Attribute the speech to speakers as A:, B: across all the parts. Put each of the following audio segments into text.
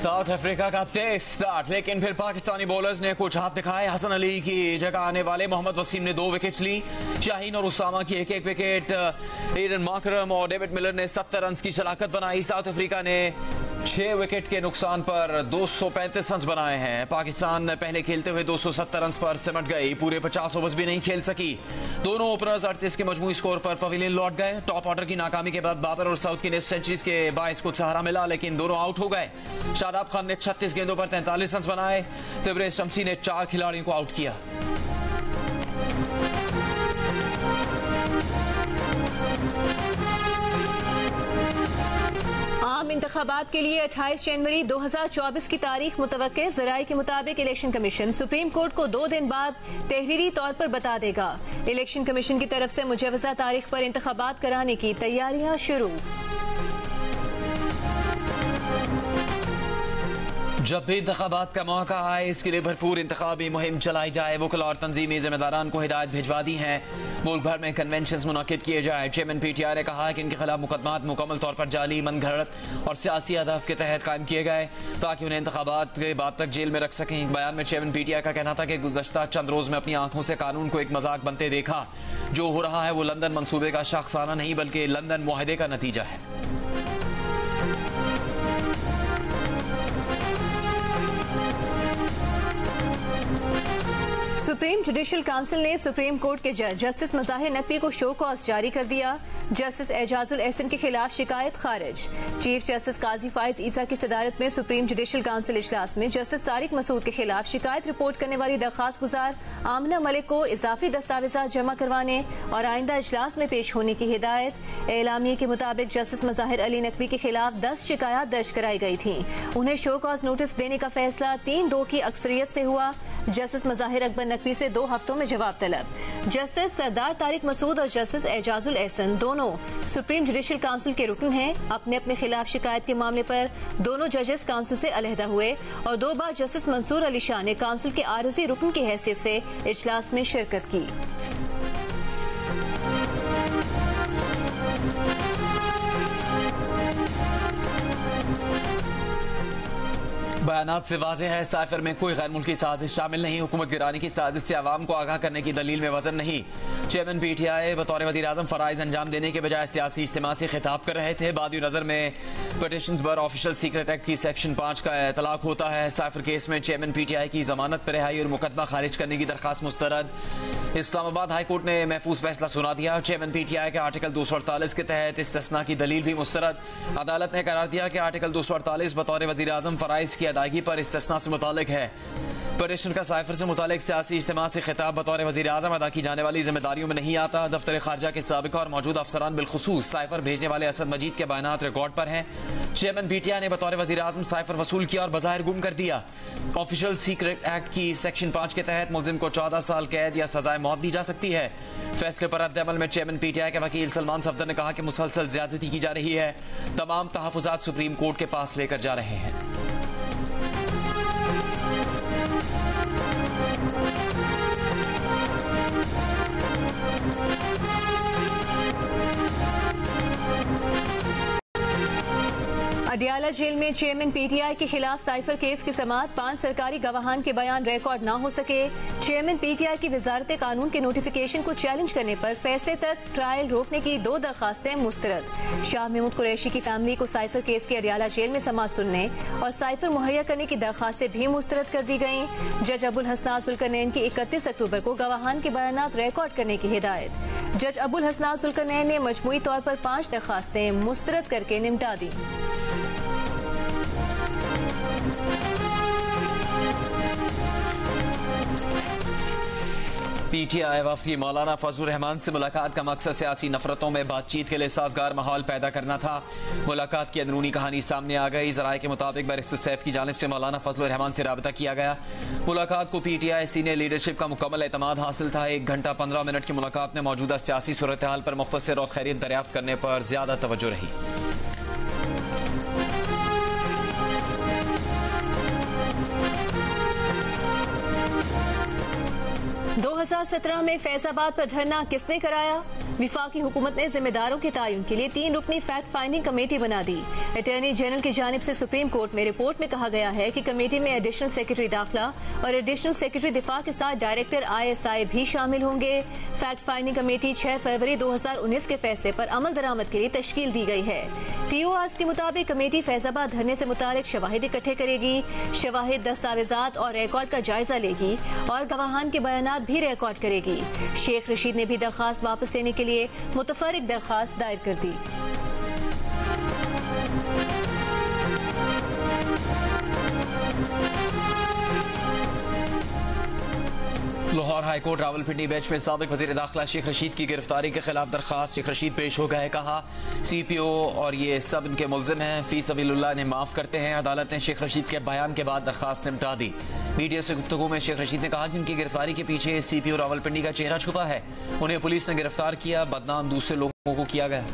A: South Africa का तेज start, लेकिन फिर पाकिस्तानी बॉलर्स ने कुछ हाथ दिखाए। हसन अली की जगह आने वाले मोहम्मद वसीम ने 2 विकेट्स ली। शाहीन और उसामा की एक विकेट। एडन माकरम और डेविड मिलर ने 70 रन की शलाकत बनाई। साउथ अफ्रीका ने 6 विकेट के नुकसान पर 235 रन बनाए हैं। पाकिस्तान पहले खेलते हुए 270 रन पर सिमट गई, पूरे 50 ओवर्स भी नहीं खेल सकी। दोनों ओपनर्स 38 के मजमूई स्कोर पर पवेलियन लौट गए। टॉप ऑर्डर की नाकामी के बाद बाबर और साउथ की ने सेंचुरीज के बायस को सहारा मिला, लेकिन दोनों आउट हो गए। शादाब खान ने 36 गेंदों पर 43 रन बनाए। तिब्रेज शमसी ने 4 खिलाड़ियों को आउट किया।
B: आम इंतखाबात के लिए 28 जनवरी 2024 की तारीख मुतवक्के। ज़राए के मुताबिक इलेक्शन कमीशन सुप्रीम कोर्ट को 2 दिन बाद तहरीरी तौर पर बता देगा। इलेक्शन कमीशन की तरफ से मुजवज़ा तारीख पर इंतखाबात कराने की तैयारियां शुरू।
A: जब भी इंतखाबात का मौका आए, इसके लिए भरपूर इंतखाबी मुहिम चलाई जाए। वकला और तंजीमी जिम्मेदारान को हिदायत भिजवा दी है। मुल्क भर में कन्वेंशन मुनक्किद किए जाए। चेयरमैन PTI ने कहा है कि इनके खिलाफ मुकदमात मुकम्मल तौर पर जाली, मनगढ़ंत और सियासी अहदाफ के तहत कायम किए गए ताकि उन्हें इंतखाबात के बाद तक जेल में रख सकें। एक बयान में चेयरमैन PTI का कहना था कि गुज़श्ता चंद रोज में अपनी आंखों से कानून को एक मजाक बनते देखा। जो हो रहा है वो लंदन मंसूबे का शाखसाना नहीं बल्कि लंदन मुआहदे का नतीजा है।
B: सुप्रीम जुडिशल काउंसिल ने सुप्रीम कोर्ट के जज जस्टिस मज़ाहिर नकवी को शो कॉज जारी कर दिया। जस्टिस एजाजुल एहसन के खिलाफ शिकायत खारिज। चीफ जस्टिस काजी फाइज ईसा की सदारत में सुप्रीम जुडिशल काउंसिल इजलास में जस्टिस तारिक मसूद के खिलाफ शिकायत रिपोर्ट करने वाली दरखास्त गुजार आमना मलिक को इजाफी दस्तावेजात जमा करवाने और आइंदा इजलास में पेश होने की हिदायत। एलामिया के मुताबिक जस्टिस मज़ाहिर अली नकवी के खिलाफ 10 शिकायत दर्ज कराई गई थी। उन्हें शो कॉज नोटिस देने का फैसला 3-2 की अक्सरियत से हुआ। जस्टिस मज़ाहिर अकबर नकवी से 2 हफ्तों में जवाब तलब। जस्टिस सरदार तारिक मसूद और जस्टिस एजाजुल एहसन दोनों सुप्रीम जुडिशल काउंसिल के रुकन हैं। अपने अपने खिलाफ शिकायत के मामले पर दोनों जजेस काउंसिल से अलहदा हुए और 2 बार जस्टिस मंसूर अली शाह ने काउंसिल के आरज़ी रुकन की हैसियत से इजलास में शिरकत की।
A: बयानात से वाज़ेह है, साइफर में कोई गैर मुल्की साजिश शामिल नहीं। हुकूमत गिराने की साजिश से आवाम को आगाह करने की दलील में वजन नहीं। चेयरमैन PTI बतौर वज़ीर आज़म फ़राइज़ अंजाम देने के बजाय सियासी इज्तिमा से खिताब कर रहे थे। बादी नज़र में पटिशंस पर ऑफिशियल सीक्रेट एक्ट की सेक्शन 5 का इतलाक होता है। साइफर केस में चेयरमैन PTI की जमानत पर रिहाई और मुकदमा खारिज करने की दरखास्त मुस्तरद। इस्लामाबाद हाई कोर्ट ने महफूज फैसला सुना दिया। चेयरमैन PTI के आर्टिकल 248 के तहत इस्तिस्ना की दलील भी मुस्तरद। अदालत ने करार दिया कि आर्टिकल 248 बतौर वज़ीर आज़म फ़राइज़ की अदायगी पर इस्तिस्ना से मुतालिक है। पटिशन का साइफर से मुतालिक सियासी इज्तिमा से खिताब बतौर वज़ीर आज़म अदा की जाने वाली जिम्मेदारियों में नहीं आता। दफ्तर खारजा के साबिक़ा और मौजूदा अफसरान बिलखुसूस साइफर भेजने वाले असद मजीद के बयानात रिकॉर्ड पर हैं। चेयरमैन PTI ने बतौर वज़ीर आज़म साइफर वसूल किया और बज़ाहिर गुम कर दिया। ऑफिशियल सीक्रेट एक्ट की सेक्शन 5 के तहत मुलजिम को 14 साल कैद या सजाए मौत दी जा सकती है। फैसले पर रद्द-ए-अमल में चेयरमैन PTI के वकील सलमान सफदर ने कहा कि मुसलसल ज्यादती की जा रही है। तमाम तहफ़्फ़ुज़ात सुप्रीम कोर्ट के पास लेकर जा रहे हैं।
B: अडियाला जेल में चेयरमैन PTI के खिलाफ साइफर केस की समाअत। 5 सरकारी गवाहान के बयान रिकॉर्ड ना हो सके। चेयरमैन PTI की वजारत कानून के नोटिफिकेशन को चैलेंज करने पर फैसले तक ट्रायल रोकने की 2 दरखास्तें मुस्तरद। शाह महमूद कुरैशी की फैमिली को साइफर केस के अडियाला जेल में समाअत सुनने और साइफर मुहैया करने की दरखास्तें भी मुस्तरद कर दी गयी। जज अबुल हसनात जुल्करनैन की 31 अक्टूबर को गवाहान के बयानात रिकॉर्ड करने की हिदायत। जज अबुल हसनात जुल्करनैन ने मजमूई तौर पर 5 दरखास्तें मुस्तरद करके निपटा दी।
A: PTI वफ़दी मौलाना फजलुर रहमान से मुलाकात का मकसद सियासी नफरतों में बातचीत के लिए साजगार माहौल पैदा करना था। मुलाकात की अंदरूनी कहानी सामने आ गई। ज़राए के मुताबिक बैरिस्टर सैफ की जानिब से मौलाना फजलुर रहमान से राबता किया गया। मुलाकात को PTI सीनियर लीडरशिप का मुकम्मल एतमाद हासिल था। 1 घंटा 15 मिनट की मुलाकात में मौजूदा सियासी सूरत हाल पर मुख्तसर और खैरियत दरियाफ्त करने पर ज़्यादा तवज्जो रही।
B: 2017 में फैजाबाद पर धरना किसने कराया? विफाकी हुकूमत ने जिम्मेदारों के तयन के लिए 3 रुकनी फैक्ट फाइंडिंग कमेटी बना दी। अटॉर्नी जनरल की जानिब से सुप्रीम कोर्ट में रिपोर्ट में कहा गया है कि कमेटी में एडिशनल सेक्रेटरी दाखिला और एडिशनल सेक्रेटरी दिफा के साथ डायरेक्टर ISI भी शामिल होंगे। फैक्ट फाइंडिंग कमेटी 6 फरवरी 2019 के फैसले पर अमल दरामद के लिए तश्कील दी गई है। TORs के मुताबिक कमेटी फैजाबाद धरने से मुतालिक शवाहिद इकट्ठे करेगी, शवाहिद, दस्तावेजात और रिकॉर्ड का जायजा लेगी और गवाहान के बयानात भी रिकॉर्ड करेगी। शेख रशीद ने भी दरखास्त वापस लेने के लिए मुतफर्रिक दरखास्त दायर कर दी।
A: लाहौर हाईकोर्ट रावलपिंडी बेंच में साबिक वजीर दाखिला शेख रशीद की गिरफ्तारी के खिलाफ दरखास्त। शेख रशीद पेश हो गए, कहा CPO और ये सब इनके मुल्जिम हैं, फी सबीलुल्लाह ने माफ करते हैं। अदालत ने शेख रशीद के बयान के बाद दरखास्त निपटा दी। मीडिया से गुफ्तगू में शेख रशीद ने कहा कि उनकी गिरफ्तारी के पीछे CPO रावलपिंडी का चेहरा छुपा है, उन्हें पुलिस ने गिरफ्तार किया, बदनाम दूसरे लोगों को किया गया।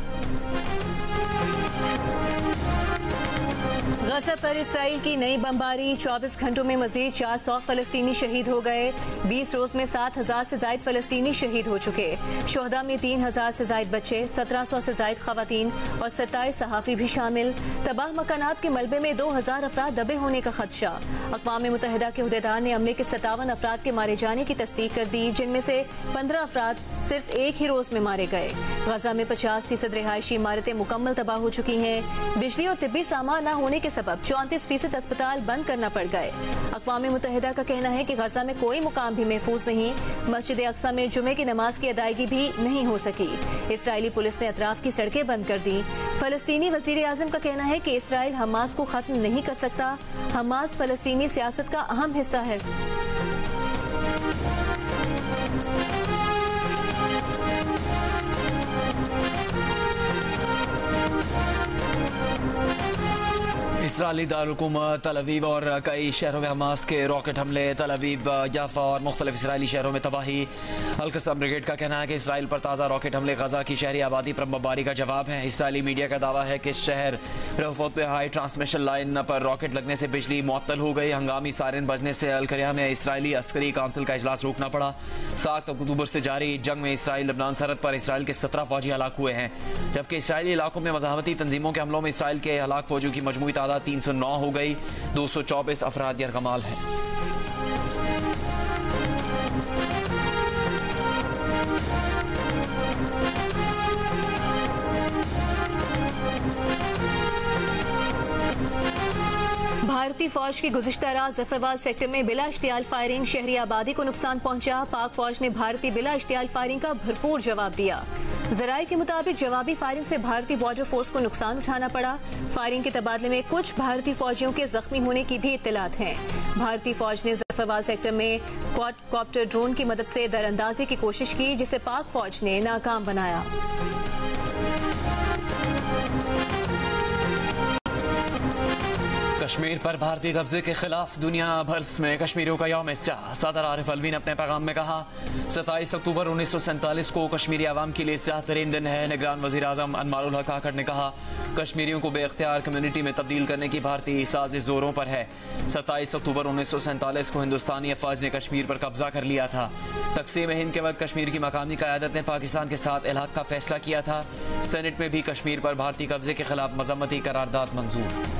B: गजा पर इसराइल की नई बमबारी, 24 घंटों में मजीद 400 फलस्तीनी शहीद हो गए। 20 रोज में 7,000 से ज्यादा फलस्तीनी शहीद हो चुके। शोहदा में 3,000 से ज्यादा बच्चे, 1,700 से ज्यादा खवातीन और 27 सहाफी भी शामिल। तबाह मकानात के मलबे में 2,000 अफराद दबे होने का खदशा। अक़वाम मुत्तहिदा के अहदेदार ने हमले के 57 अफराद के मारे जाने की तस्दीक कर दी, जिनमें से 15 अफराद सिर्फ एक ही रोज में मारे गए। गजा में 50% रिहायशी इमारतें मुकम्मल तबाह हो चुकी हैं। बिजली और तिब्बी सामान न होने के सबब 34% अस्पताल बंद करना पड़ गए। अक़वाम मुत्तहिदा का कहना है कि गजा में कोई मुकाम भी महफूज नहीं। मस्जिद अक्सा में जुमे की नमाज की अदायगी भी नहीं हो सकी। इसराइली पुलिस ने अतराफ की सड़कें बंद कर दी। फलस्तीनी वज़ीर आज़म का कहना है कि इसराइल हमास को खत्म नहीं कर सकता। हमास फलस्तीनी सियासत का अहम हिस्सा है।
A: इसराइली दारुलहुकूमत तल अवीव और कई शहरों में हमास के रॉकेट हमले, तल अवीव, याफा और मुख्तलिफ इसराइली शहरों में तबाही। अल-क़स्म ब्रिगेड का कहना है कि इसराइल पर ताज़ा रॉकेट हमले गजा की शहरी आबादी पर बमबारी का जवाब है। इसराइली मीडिया का दावा है कि शहर रहोफोत में हाई ट्रांसमिशन लाइन पर रॉकेट लगने से बिजली मुअत्तल हो गई। हंगामी सायरन बजने से अल-करिया में इसराइली अस्करी काउंसिल का इजलास रोकना पड़ा। 7 अक्टूबर से जारी जंग में इसराइल लबनान सरहद पर इसराइल के 17 फौजी हलाक हुए हैं, जबकि इसराइली इलाकों में मज़ाहमती तंजीमों के हमलों में इसराइल के हलाक फौजियों की मजमूई तादाद 309 हो गई। 224 अफराद यरगमाल हैं।
B: भारतीय फौज की गुज़िश्ता रात जफरवाल सेक्टर में बिला इश्तियाल फायरिंग, शहरी आबादी को नुकसान पहुंचा। पाक फौज ने भारतीय बिला इश्तियाल फायरिंग का भरपूर जवाब दिया। जराये के मुताबिक जवाबी फायरिंग से भारतीय बॉर्डर फोर्स को नुकसान उठाना पड़ा। फायरिंग के तबादले में कुछ भारतीय फौजियों के जख्मी होने की भी इत्तलात हैं। भारतीय फौज ने जफरवाल सेक्टर में क्वाडकॉप्टर ड्रोन की मदद से दरअंदाजी की कोशिश की, जिसे पाक फौज ने नाकाम बनाया।
A: कश्मीर पर भारतीय कब्जे के खिलाफ दुनिया भर में कश्मीरियों का यौम इस्तेजाह। सदर आरिफ अलवी ने अपने पैगाम में कहा, 27 अक्टूबर 1947 को कश्मीरी आवाम के लिए इस्तेजाह तरीन दिन है। निगरान वज़ीर आज़म अनवारुल हक काकड़ ने कहा, कश्मीरियों को बेख्तियार कम्युनिटी में तब्दील करने की भारतीय साजिश जोरों पर है। 27 अक्टूबर 1947 को हिंदुस्तानी अफवाज ने कश्मीर पर कब्जा कर लिया था। तकसीम हिंद के वक्त कश्मीर की मकामी क़यादत ने पाकिस्तान के साथ इल्हाक़ का फैसला किया था। सेनेट में भी कश्मीर पर भारतीय कब्जे के खिलाफ मजम्मती करारदाद मंजूर।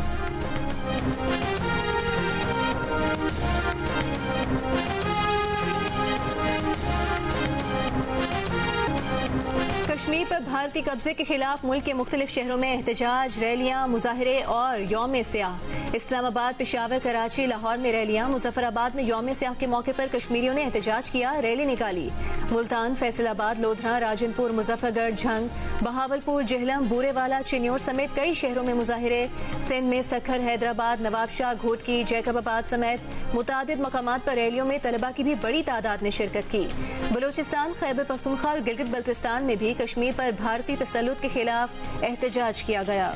B: कश्मीर पर भारतीय कब्जे के खिलाफ मुल्क के मुख्तलिफ शहरों में एहतजाज, रैलियां, मुजाहिरे और यौम सियाह। इस्लामाबाद, पेशावर, कराची, लाहौर में रैलियां। मुजफ्फराबाद में यौम सियाह के मौके पर कश्मीरियों ने एहतजाज किया, रैली निकाली। मुल्तान, फैसलाबाद, लोधरा, राजनपुर, मुजफ्फरगढ़, झंग, बहावलपुर, जेहलम, बूरेवाला, चिन्योर समेत कई शहरों में मुजाहिरे। सिंध में सखर, हैदराबाद, नवाबशाह, घोटकी, जैकबाबाद समेत मुतादिद मकामात पर रैलियों में तलबा की भी बड़ी तादाद ने शिरकत की। बलूचिस्तान, खैबर पख्तूनख्वा और गिलगित बल्तिस्तान में भी कश्मीर पर भारतीय तसल्लुत के खिलाफ एहतजाज किया गया।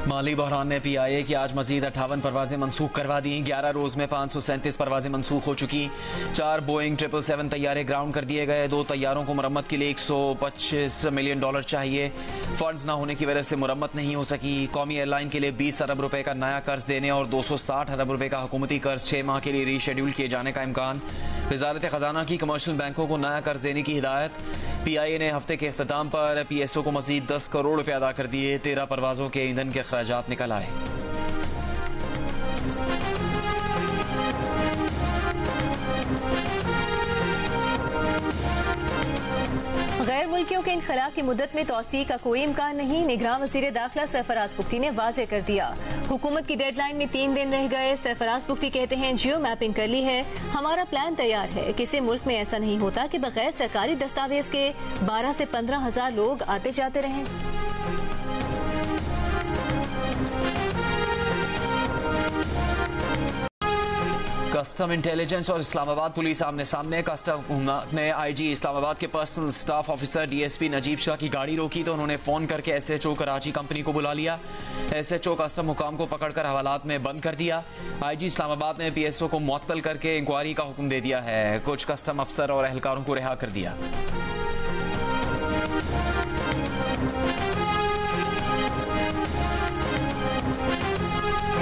A: माली बहरान ने PIA की आज मजीद 58 परवाजें मनसूख करवा दी। 11 रोज में 537 परवाजें मनसूख हो चुकी। 4 बोइंग 777 तैयारे ग्राउंड कर दिए गए। 2 तैयारों को मरम्मत के लिए $125 मिलियन चाहिए। फंड्स ना होने की वजह से मरम्मत नहीं हो सकी। कौमी एयरलाइन के लिए 20 अरब रुपए का नया कर्ज देने और 260 अरब रुपए का हुकूमती कर्ज 6 माह के लिए रीशेड्यूल किए जाने का इम्कान। वजारत खजाना की कमर्शियल बैंकों को नया कर्ज देने की हिदायत। PIA ने हफ्ते के अख्ताम पर PSO को मजीद 10 करोड़ रुपए अदा कर दिए। 13 परवाजों के ईंधन के अखराजात निकल आए।
B: गैर मुल्कियों के इनखला की मुद्दत में तोसी का कोई इम्कान नहीं। निगरान वज़ीर दाखिला सरफराज बुख्ती ने वाज़े कर दिया। हुकूमत की डेडलाइन में 3 दिन रह गए। सरफराज बुख्ती कहते हैं जियो मैपिंग कर ली है, हमारा प्लान तैयार है। किसी मुल्क में ऐसा नहीं होता कि बगैर सरकारी दस्तावेज के 12 से 15 हजार लोग आते जाते रहें।
A: कस्टम इंटेलिजेंस और इस्लामाबाद पुलिस आमने सामने। कस्टम ने IG इस्लामाबाद के personal staff officer DSP Najib Shah की गाड़ी रोकी तो उन्होंने फोन करके SHO कराची कंपनी को बुला लिया। SHO कस्टम हुकाम को पकड़कर हवालात में बंद कर दिया। IG इस्लामाबाद ने PSO को मुअत्तल करके इंक्वायरी का हुक्म दे दिया है। कुछ कस्टम अफसर और एहलकारों को रिहा कर दिया।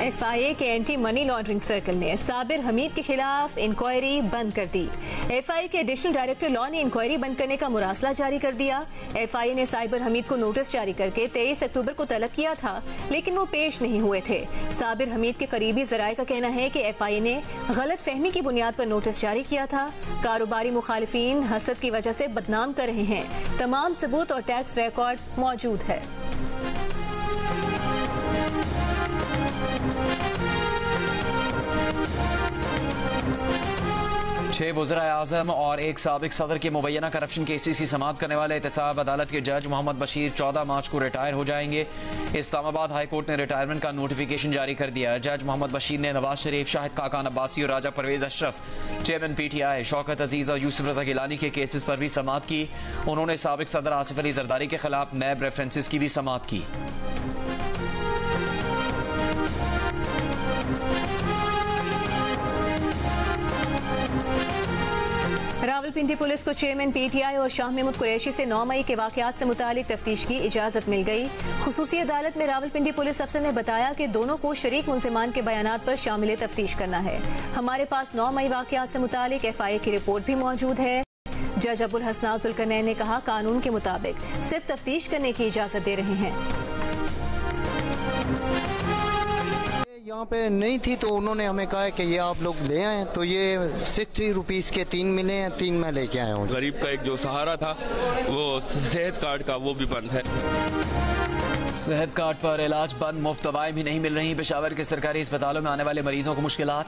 B: FIA के एंटी मनी लॉन्ड्रिंग सर्कल ने साबिर हमीद के खिलाफ इंक्वायरी बंद कर दी। FIA के एडिशनल डायरेक्टर लॉ ने इंक्वायरी बंद करने का मुरासला जारी कर दिया। FIA ने साबिर हमीद को नोटिस जारी करके 23 अक्टूबर को तलब किया था, लेकिन वो पेश नहीं हुए थे। साबिर हमीद के करीबी जराये का कहना है कि FIA ने गलत फहमी की बुनियाद पर नोटिस जारी किया था। कारोबारी मुखालिफिन हसद की वजह से बदनाम कर रहे हैं। तमाम सबूत और टैक्स रिकॉर्ड मौजूद है।
A: 6 वज़ीर-ए-आज़म और एक साबिक सदर के मुबैना करप्शन केसेस की समाअत करने वाले एहतसाब अदालत के जज मोहम्मद बशीर 14 मार्च को रिटायर हो जाएंगे। इस्लामाबाद हाई कोर्ट ने रिटायरमेंट का नोटिफिकेशन जारी कर दिया। जज मोहम्मद बशीर ने नवाज शरीफ, शाहिद खाकान अब्बासी और राजा परवेज अशरफ, चेयरमैन PTI शौकत अजीज और यूसुफ रजा गिलानी के केसेस पर भी समाअत की। उन्होंने साबिक सदर आसिफ अली जरदारी के खिलाफ नैब रेफरेंसेस की भी समाअत की।
B: रावलपिंडी पुलिस को चेयरमैन PTI और शाह महमूद कुरैशी से 9 मई के वाकयात से मुतालिक तफ्तीश की इजाजत मिल गई। खुसूसी अदालत में रावलपिंडी पुलिस अफसर ने बताया कि दोनों को शरीक मुलजिमान के बयानात पर शामिल तफ्तीश करना है। हमारे पास 9 मई वाकयात से मुतालिक FIA की रिपोर्ट भी मौजूद है। जज अबुल हसना जुल्करनैन ने कहा कानून के मुताबिक सिर्फ तफ्तीश करने की इजाजत दे रहे हैं।
C: यहाँ पे नहीं थी तो उन्होंने हमें कहा कि ये आप लोग ले आए, तो ये 60 रुपीज़ के 3 मिले हैं, 3 मैं लेके आया हूँ।
D: गरीब का एक जो सहारा था वो सेहत कार्ड का, वो भी बंद है।
A: सेहत कार्ड पर इलाज बंद, मुफ्त दवाएं भी नहीं मिल रही। पेशावर के सरकारी अस्पतालों में आने वाले मरीजों को मुश्किलात।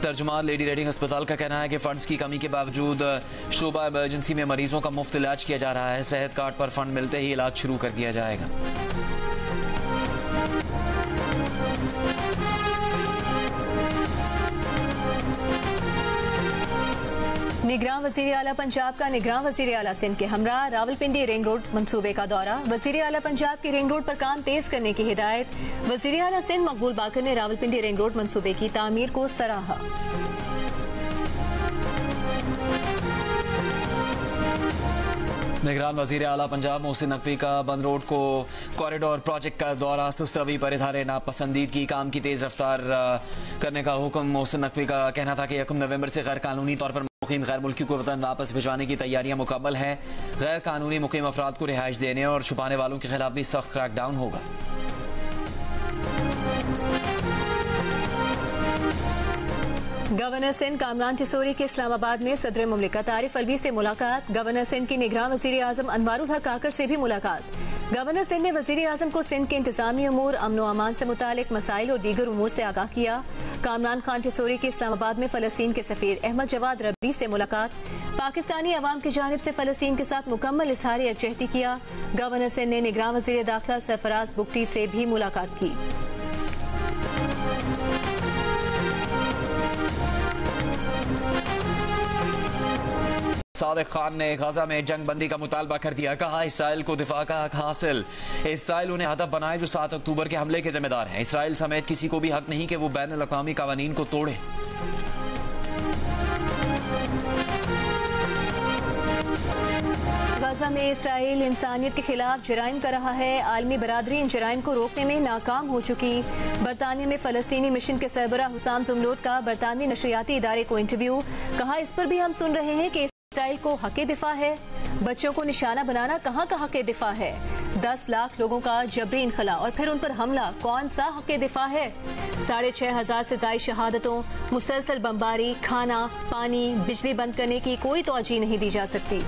A: तर्जुमान लेडी रेडिंग अस्पताल का कहना है कि फंड्स की कमी के बावजूद शोबा इमरजेंसी में मरीजों का मुफ्त इलाज किया जा रहा है। सेहत कार्ड पर फंड मिलते ही इलाज शुरू कर दिया जाएगा।
B: निगरान वज़ीर आला पंजाब का निगरान वज़ीर आला सिंध के हमरा रावलपिंडी रिंग रोड मंसूबे का दौरा। वज़ीर आला पंजाब की रिंग रोड पर काम तेज करने की हिदायत। वज़ीर आला सिंध मकबूल बाकर ने रावलपिंडी रिंग रोड मंसूबे की तामीर को सराहा।
A: निगरान वज़ीर आला पंजाब मोहसिन नकवी का बंद रोड को कॉरिडोर प्रोजेक्ट का दौरा। सुस्त रवि पर इज़हार नापसंदीदगी, काम की तेज़ रफ्तार करने का हुक्म। मोहसिन नकवी का कहना था कि 1 नवंबर से गैर कानूनी तौर पर मुकीम गैर मुल्की को वतन वापस भिजवाने की तैयारियां मुकम्मल हैं। गैर कानूनी मुकीम अफराद को रिहाइश देने और छुपाने वालों के खिलाफ भी सख्त क्रैकडाउन होगा।
B: गवर्नर सिंध कामरान टिसोरी के इस्लामाबाद में सदर मुमलिकत आरिफ अलवी से मुलाकात। गवर्नर सिंध की निगरान वज़ीर आज़म अनवारुल हक काकर से भी मुलाकात। गवर्नर सिंध ने वज़ीर आज़म को सिंध के इंतजामी अमूर, अमन व अमान से मुतालिक मसाइल और दीगर उमूर से आगाह किया। कामरान खान टिसोरी की इस्लामाबाद में फ़लस्तीन के सफ़ीर अहमद जवाद रब्बी से मुलाकात। पाकिस्तानी अवाम की जानिब से फ़लस्तीन के साथ मुकम्मल इज़हार यकजहती किया। गवर्नर सिंध ने निगरान वज़ीर दाखिला सरफराज बुख्ती से भी मुलाकात की।
A: सादिक खान ने गजा में जंग बंदी का मुतालबा कर दिया। कहा इसराइल को दिफा का हक हासिल। इसराइल उन्हें हदफ बनाए जो 7 अक्टूबर के हमले के जिम्मेदार हैं। इसराइल समेत किसी को भी हक नहीं कि वो बैन अल-अक़वामी कवानीन को तोड़े।
B: गजा में इसराइल इंसानियत के खिलाफ जराइम कर रहा है। आलमी बरादरी इन जराइम को रोकने में नाकाम हो चुकी। बरतानिया में फलस्तीनी मिशन के सरबराह हुसाम जुमलोट का बरतानवी नशरियाती इदारे को इंटरव्यू। कहा इस पर भी हम सुन रहे हैं कि इसराइल को हक़ दिफा है। बच्चों को निशाना बनाना कहाँ का हक़ दिफा है? 10 लाख लोगों का जबरी इनखला और फिर उन पर हमला कौन सा हक़ दिफा है? 6,500 से ज़ायद शहादतों, मुसलसल बमबारी, खाना, पानी, बिजली बंद करने की कोई तौजीह नहीं दी जा सकती।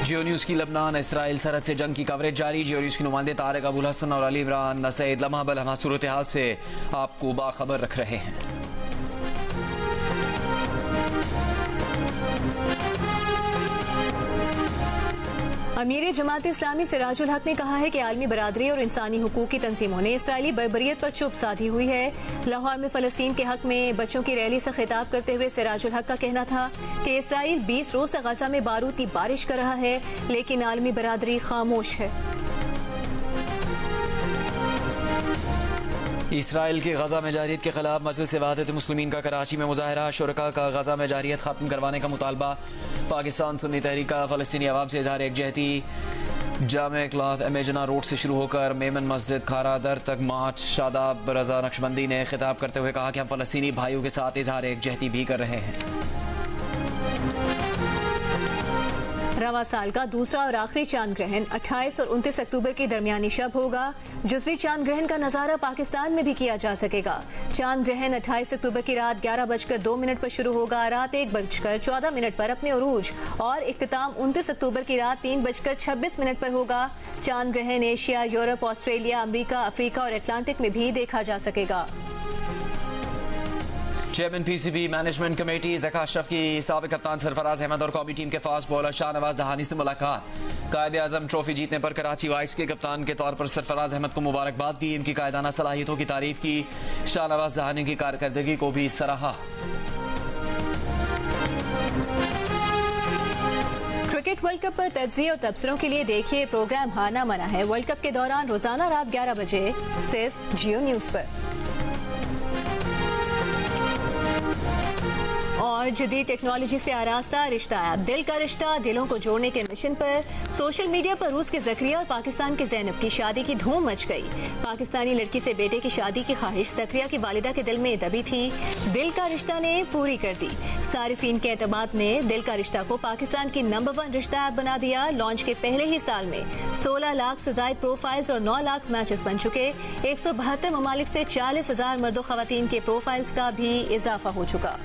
A: जियो न्यूज़ की लबनान इसराइल सरहद से जंग की कवरेज जारी। जियो न्यूज़ के नुमाइंदे तारिक अबुल हसन और अली इमरान नसैद लम्हा ब लम्हा सूरत हाल से आपको बाखबर रख रहे हैं।
B: अमीर जमात इस्लामी सिराजुल हक ने कहा है कि आलमी बरादरी और इंसानी हुकूक की तंजीमों ने इसराइली बर्बरियत पर चुप साधी हुई है। लाहौर में फलस्तीन के हक में बच्चों की रैली से खिताब करते हुए सिराजुल हक का कहना था कि इसराइल 20 रोज से गजा में बारूद की बारिश कर रहा है, लेकिन आलमी बरादरी खामोश है।
A: इसराइल की गजा में जारियत के खिलाफ मजलिस वहदत मुस्लिमीन का कराची में मुजाहरा। शुरका का गजा में जारियत खत्म करवाने का मुतालबा। पाकिस्तान सुन्नी तहरीक का फलस्तीनी अवाम से इजहार एकजहती। जामे क्लॉथ एमेजना रोड से शुरू होकर मेमन मस्जिद खारा दर तक मार्च। शादाब रजा नक्शबंदी ने खिताब करते हुए कहा कि हम फलस्तीनी भाइयों के साथ इजहार एकजहती भी कर रहे हैं।
B: रवा साल का दूसरा और आखिरी चांद ग्रहण 28 और 29 अक्टूबर की दरमियानी शब होगा। जुज़वी चांद ग्रहण का नजारा पाकिस्तान में भी किया जा सकेगा। चांद ग्रहण 28 अक्टूबर की रात 11:02 पर शुरू होगा। रात 1:14 पर अपने उरूज और इख्तिताम 29 अक्टूबर की रात 3:26 पर होगा। चांद ग्रहण एशिया, यूरोप, ऑस्ट्रेलिया, अमरीका, अफ्रीका और अटलांटिक में भी देखा जा सकेगा।
A: Chairman PCB management committee Zaka Ashraf की साबिक कप्तान सरफराज अहमद और कौमी टीम के फास्ट बॉलर शाहनवाज दहानी से मुलाकात। कायदे आज़म ट्रॉफी जीतने पर कराची वाइट्स के कप्तान के तौर पर सरफराज अहमद को मुबारकबाद दी। इनकी कायदाना सलाहियतों की तारीफ की। शाहनवाज दहानी की कारकर्दगी को भी सराहा।
B: क्रिकेट वर्ल्ड कप पर तज्ज़िये और तबसरों के लिए देखिए प्रोग्राम हाना मना है। वर्ल्ड कप के दौरान रोजाना रात 11 बजे सिर्फ जियो न्यूज़ पर। और जदीद टेक्नोलॉजी से आरास्ता रिश्ता ऐप दिल का रिश्ता दिलों को जोड़ने के मिशन पर। सोशल मीडिया पर रूस के ज़करिया और पाकिस्तान के ज़ैनब की शादी की धूम मच गई। पाकिस्तानी लड़की से बेटे की शादी की ख्वाहिश ज़करिया की वालिदा के दिल में दबी थी। दिल का रिश्ता ने पूरी कर दी। सारिफीन के एतमाद ने दिल का रिश्ता को पाकिस्तान की नंबर 1 रिश्ता ऐप बना दिया। लॉन्च के पहले ही साल में 16 लाख से ज़ायद प्रोफाइल्स और 9 लाख मैचेस बन चुके। 172 ममालिक से 40,000 मर्दों ख़वातीन के प्रोफाइल्स का भी इजाफा हो चुका।